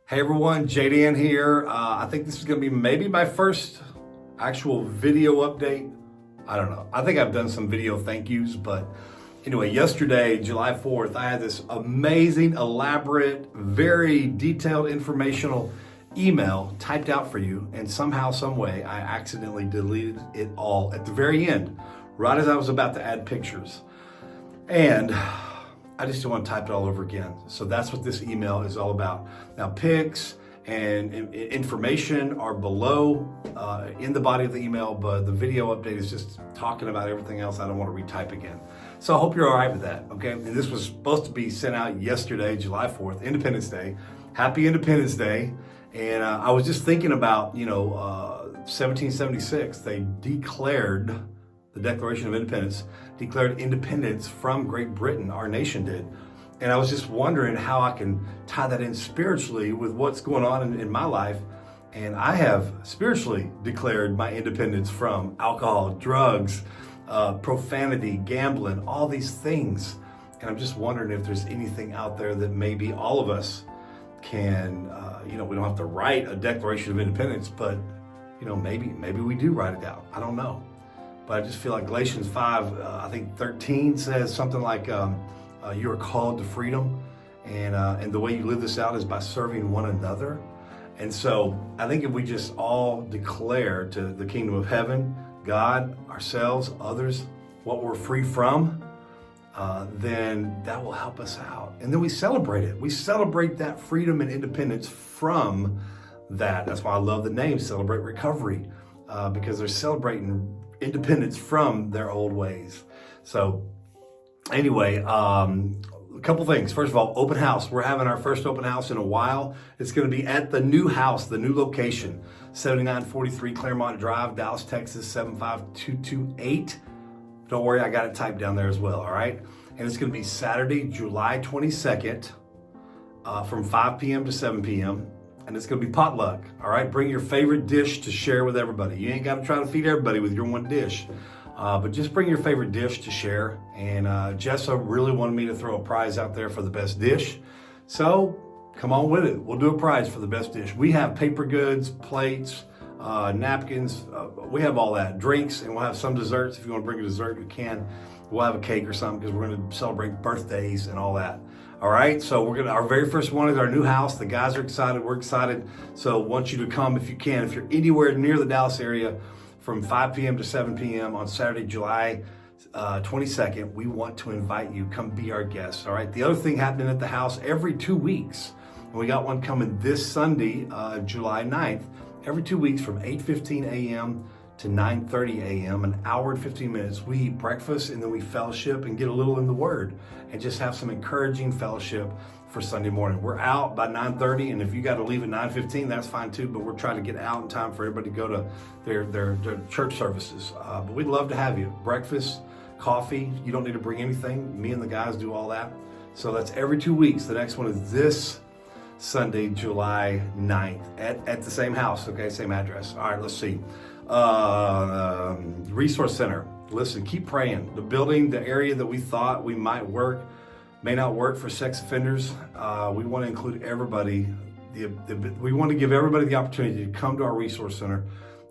Hey everyone, JDan here. I think this is going to be maybe my first actual video update. I don't know. I think I've done some video thank yous, but anyway, yesterday, July 4th, I had this amazing, elaborate, very detailed, informational email typed out for you, and somehow, some way, I accidentally deleted it all at the very end, right as I was about to add pictures. And I just don't want to type it all over again. So that's what this email is all about. Now, pics and information are below in the body of the email, but the video update is just talking about everything else. I don't want to retype again. So I hope you're all right with that, okay? And this was supposed to be sent out yesterday, July 4th, Independence Day. Happy Independence Day. And I was just thinking about, 1776, they declared the Declaration of Independence, declared independence from Great Britain, our nation did. And I was just wondering how I can tie that in spiritually with what's going on in my life. And I have spiritually declared my independence from alcohol, drugs, profanity, gambling, all these things. And I'm just wondering if there's anything out there that maybe all of us can, we don't have to write a Declaration of Independence, but, maybe we do write it out. I don't know. But I just feel like Galatians 5, I think 13 says something like you are called to freedom, and the way you live this out is by serving one another. And so I think if we just all declare to the kingdom of heaven, God, ourselves, others, what we're free from, then that will help us out. And then we celebrate it. We celebrate that freedom and independence from that. That's why I love the name Celebrate Recovery, because they're celebrating independence from their old ways. So anyway, a couple things. First of all, open house. We're having our first open house in a while. It's going to be at the new house, the new location, 7943 Claremont Drive, Dallas, Texas, 75228. Don't worry, I got it typed down there as well, all right? And it's going to be Saturday, July 22nd, from 5 p.m. to 7 p.m., and it's going to be potluck, all right? Bring your favorite dish to share with everybody. You ain't got to try to feed everybody with your one dish, but just bring your favorite dish to share. And Jessa really wanted me to throw a prize out there for the best dish. So come on with it. We'll do a prize for the best dish. We have paper goods, plates, napkins. We have all that. Drinks, and we'll have some desserts. If you want to bring a dessert, you can. We'll have a cake or something because we're going to celebrate birthdays and all that. All right, so our very first one is our new house. The guys are excited, we're excited. So want you to come if you can. If you're anywhere near the Dallas area from 5 p.m. to 7 p.m. on Saturday, July 22nd, we want to invite you. Come be our guests, all right? The other thing happening at the house every 2 weeks, and we got one coming this Sunday, July 9th, every 2 weeks from 8:15 a.m. to 9:30 a.m., an hour and 15 minutes. We eat breakfast and then we fellowship and get a little in the Word and just have some encouraging fellowship for Sunday morning. We're out by 9:30, and if you got to leave at 9:15, that's fine too, but we're trying to get out in time for everybody to go to their church services. But we'd love to have you. Breakfast, coffee, you don't need to bring anything. Me and the guys do all that. So that's every 2 weeks. The next one is this Sunday, July 9th at the same house, okay, same address. All right, let's see. Resource Center. Listen, keep praying. The building, the area that we thought we might work, may not work for sex offenders. We want to include everybody. We want to give everybody the opportunity to come to our Resource Center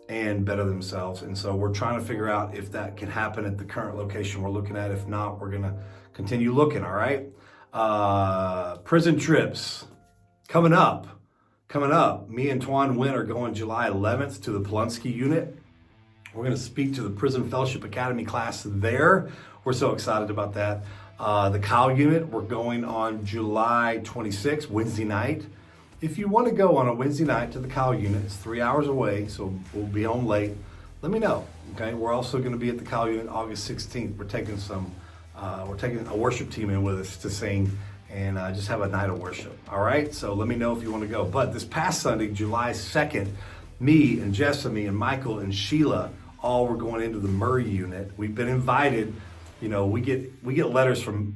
and better themselves. And so we're trying to figure out if that can happen at the current location we're looking at. If not, we're going to continue looking, all right? Prison trips. Coming up, me and Twan Wynn are going July 11th to the Polunsky unit. We're going to speak to the Prison Fellowship Academy class there. We're so excited about that. The Kyle unit, we're going on July 26th, Wednesday night. If you want to go on a Wednesday night to the Kyle unit, it's 3 hours away, so we'll be home late. Let me know, okay? We're also going to be at the Kyle unit August 16th. We're taking a worship team in with us to sing and just have a night of worship, all right? So let me know if you want to go. But this past Sunday, July 2nd, me and Jessamy and Michael and Sheila all were going into the Murray unit. We've been invited. We get letters from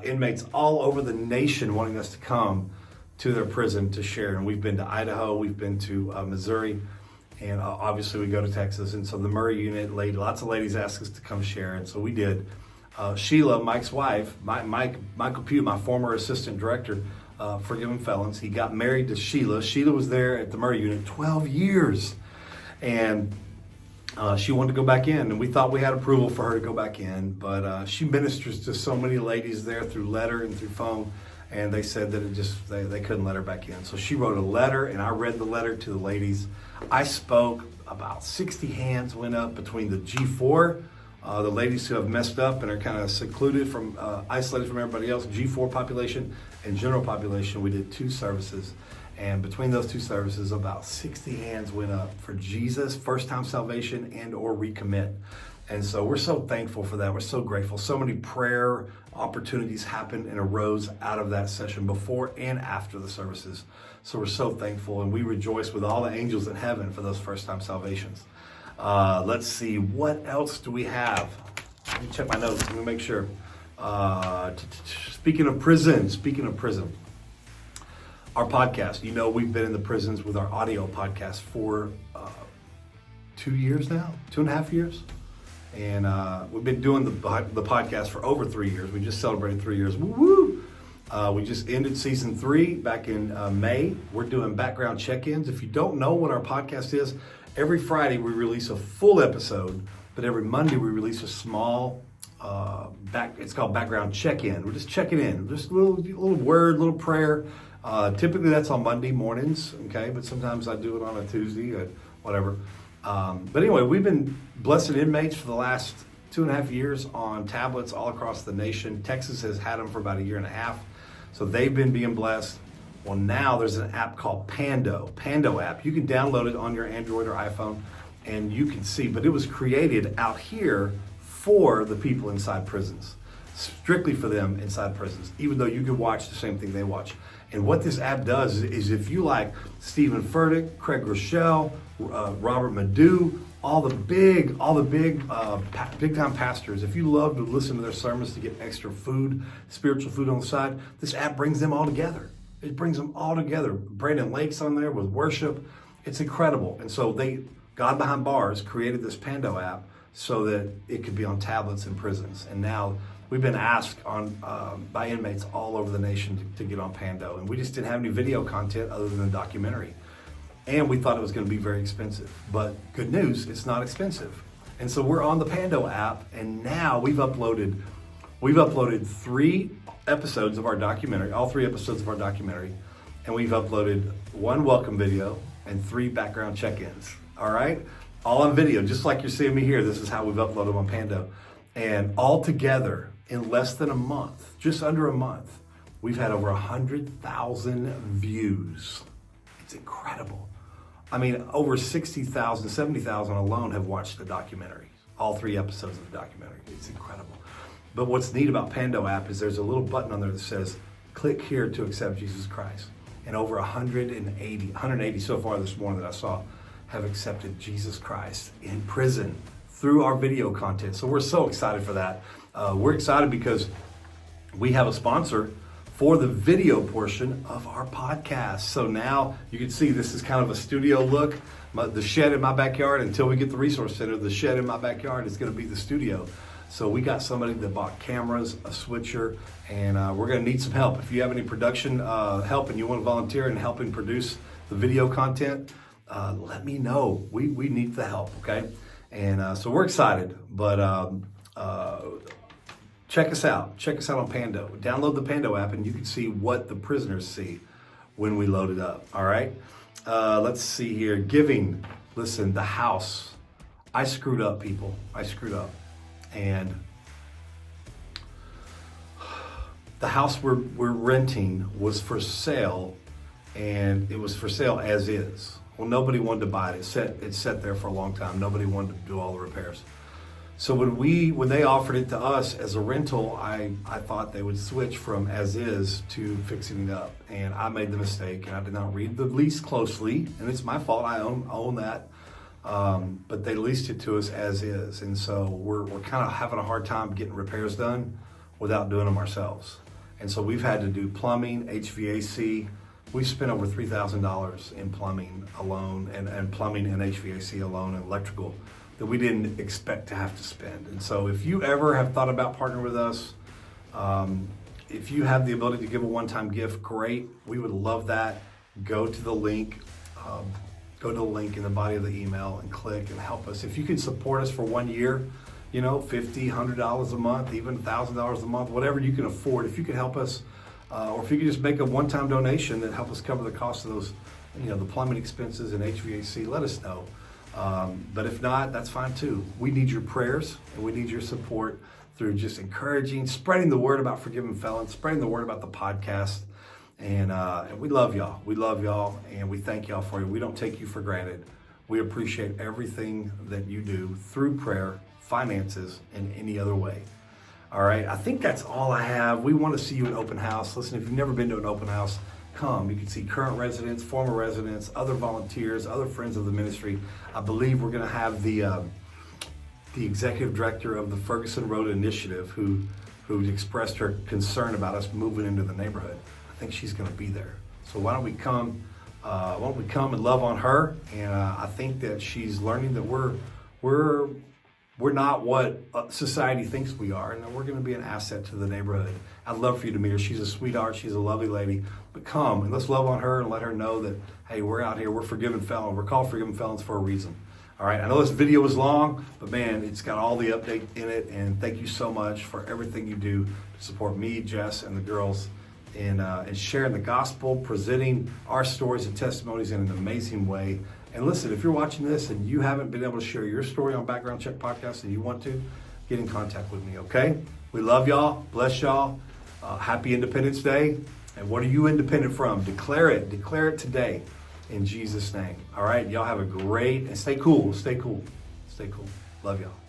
inmates all over the nation wanting us to come to their prison to share. And we've been to Idaho, we've been to Missouri, and obviously we go to Texas. And so the Murray unit, lots of ladies asked us to come share, and so we did. Sheila, Mike's wife, Michael Pugh, my former assistant director, Forgiven Felons. He got married to Sheila. Sheila was there at the murder unit 12 years. And she wanted to go back in, and we thought we had approval for her to go back in, but she ministers to so many ladies there through letter and through phone, and they said that they couldn't let her back in. So she wrote a letter, and I read the letter to the ladies. I spoke, about 60 hands went up between the G4, the ladies who have messed up and are kind of secluded from, isolated from everybody else, G4 population and general population. We did 2 services. And between those 2 services, about 60 hands went up for Jesus, first-time salvation and or recommit. And so we're so thankful for that. We're so grateful. So many prayer opportunities happened and arose out of that session before and after the services. So we're so thankful, and we rejoice with all the angels in heaven for those first-time salvations. Let's see, what else do we have? Let me check my notes. Let me make sure. Speaking of prison. Our podcast, we've been in the prisons with our audio podcast for 2 years now, 2.5 years. And we've been doing the podcast for over 3 years. We just celebrated 3 years. Woo-woo! We just ended season 3 back in May. We're doing background check-ins. If you don't know what our podcast is, every Friday we release a full episode, but every Monday we release a small it's called background check-in. We're just checking in, just a little word, little prayer. Typically that's on Monday mornings, okay? But sometimes I do it on a Tuesday or whatever. But anyway, we've been blessing inmates for the last 2.5 years on tablets all across the nation. Texas has had them for about 1.5 years. So they've been being blessed. Well, now there's an app called Pando app. You can download it on your Android or iPhone and you can see, but it was created out here for the people inside prisons, strictly for them inside prisons, even though you could watch the same thing they watch. And what this app does is if you like Stephen Furtick, Craig Rochelle, Robert Madu, all the big time pastors, if you love to listen to their sermons to get extra food, spiritual food on the side, this app brings them all together. It brings them all together. Brandon Lake's on there with worship. It's incredible. And so God Behind Bars created this Pando app so that it could be on tablets in prisons. And now we've been asked by inmates all over the nation to get on Pando. And we just didn't have any video content other than a documentary. And we thought it was going to be very expensive. But good news, it's not expensive. And so we're on the Pando app, and now we've uploaded 3 episodes of our documentary, all 3 episodes of our documentary, and we've uploaded 1 welcome video and 3 background check-ins. All right? All on video, just like you're seeing me here. This is how we've uploaded on Pando. And all together, in less than a month, just under a month, we've had over 100,000 views. It's incredible. I mean, over 60,000, 70,000 alone have watched the documentary, all 3 episodes of the documentary. It's incredible. But what's neat about Pando app is there's a little button on there that says, click here to accept Jesus Christ. And over 180 so far this morning that I saw have accepted Jesus Christ in prison through our video content. So we're so excited for that. We're excited because we have a sponsor for the video portion of our podcast. So now you can see this is kind of a studio look. The shed in my backyard, until we get the resource center, the shed in my backyard is going to be the studio. So we got somebody that bought cameras, a switcher, and we're going to need some help. If you have any production help and you want to volunteer in helping produce the video content, let me know. We need the help, okay? And so we're excited, but check us out. Check us out on Pando. Download the Pando app and you can see what the prisoners see when we load it up, all right? Let's see here. Giving. Listen, the house. I screwed up, people. I screwed up. And the house we're renting was for sale, and it was for sale as is. Well, nobody wanted to buy it. It sat there for a long time. Nobody wanted to do all the repairs. So when they offered it to us as a rental, I thought they would switch from as is to fixing it up. And I made the mistake, and I did not read the lease closely, and it's my fault. I own that. But they leased it to us as is. And so we're kind of having a hard time getting repairs done without doing them ourselves. And so we've had to do plumbing, HVAC. We spent over $3,000 in plumbing alone, and plumbing and HVAC alone, and electrical, that we didn't expect to have to spend. And so if you ever have thought about partnering with us, if you have the ability to give a one-time gift, great. We would love that. Go to the link. Go to the link in the body of the email and click and help us. If you can support us for 1 year, $50, $100 a month, even $1,000 a month, whatever you can afford. If you can help us, or if you can just make a one-time donation that help us cover the cost of those, the plumbing expenses and HVAC, let us know. But if not, that's fine too. We need your prayers and we need your support through just encouraging, spreading the word about Forgiven Felons, spreading the word about the podcast. And we love y'all. We love y'all, and we thank y'all for it. We don't take you for granted. We appreciate everything that you do through prayer, finances, and any other way. All right, I think that's all I have. We want to see you at open house. Listen, if you've never been to an open house, come. You can see current residents, former residents, other volunteers, other friends of the ministry. I believe we're going to have the executive director of the Ferguson Road Initiative who expressed her concern about us moving into the neighborhood. I think she's going to be there. So why don't we come and love on her? And I think that she's learning that we're not what society thinks we are, and that we're going to be an asset to the neighborhood. I'd love for you to meet her. She's a sweetheart. She's a lovely lady. But come and let's love on her and let her know that, hey, we're out here. We're Forgiven Felons. We're called Forgiven Felons for a reason. All right. I know this video was long, but man, it's got all the update in it. And thank you so much for everything you do to support me, Jess, and the girls in sharing the gospel, presenting our stories and testimonies in an amazing way. And listen, if you're watching this and you haven't been able to share your story on Background Check Podcast and you want to, get in contact with me, okay? We love y'all. Bless y'all. Happy Independence Day. And what are you independent from? Declare it. Declare it today in Jesus' name. All right? Y'all have a great, and stay cool. Stay cool. Stay cool. Love y'all.